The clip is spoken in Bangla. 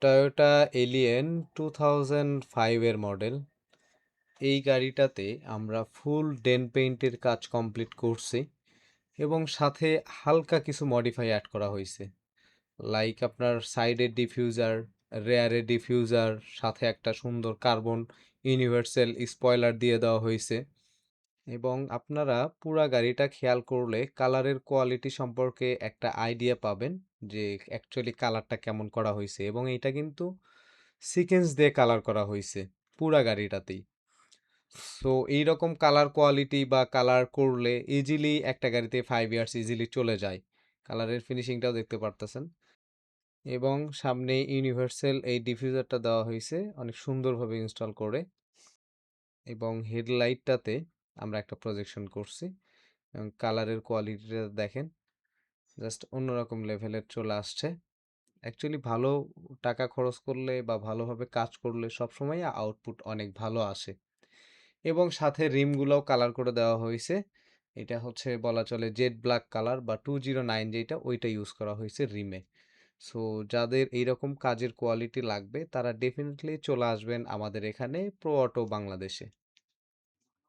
টয়োটা এলিয়ন 2005 এর মডেল। এই গাড়িটাতে আমরা ফুল ডেন্ট পেইন্টের কাজ কমপ্লিট করছি এবং সাথে হালকা কিছু মডিফাই অ্যাড করা হয়েছে। লাইক আপনার সাইডের ডিফিউজার, রেয়ারের ডিফিউজার, সাথে একটা সুন্দর কার্বন ইউনিভার্সাল স্পয়লার দিয়ে দেওয়া হয়েছে। এবং আপনারা পুরা গাড়িটা খেয়াল করলে কালারের কোয়ালিটি সম্পর্কে একটা আইডিয়া পাবেন যে অ্যাকচুয়ালি কালারটা কেমন করা হয়েছে। এবং এটা কিন্তু সিকেন্স দিয়ে কালার করা হয়েছে পুরা গাড়িটাতেই। সো এইরকম কালার কোয়ালিটি বা কালার করলে ইজিলি একটা গাড়িতে 5 ইয়ার্স ইজিলি চলে যায়। কালারের ফিনিশিংটাও দেখতে পারতেছেন। এবং সামনে ইউনিভার্সাল এই ডিফিউজারটা দেওয়া হয়েছে অনেক সুন্দরভাবে ইনস্টল করে। এবং হেডলাইটটাতে আমরা একটা প্রজেকশন করছি এবং কালারের কোয়ালিটিটা দেখেন, জাস্ট অন্যরকম লেভেলের চলে আসছে। অ্যাকচুয়ালি ভালো টাকা খরচ করলে বা ভালোভাবে কাজ করলে সবসময় আউটপুট অনেক ভালো আসে। এবং সাথে রিমগুলোও কালার করে দেওয়া হয়েছে। এটা হচ্ছে বলা চলে জেড ব্ল্যাক কালার বা 209 যেটা ওইটা ইউজ করা হয়েছে রিমে। সো যাদের এইরকম কাজের কোয়ালিটি লাগবে তারা ডেফিনেটলি চলে আসবেন আমাদের এখানে প্রো অটো বাংলাদেশে।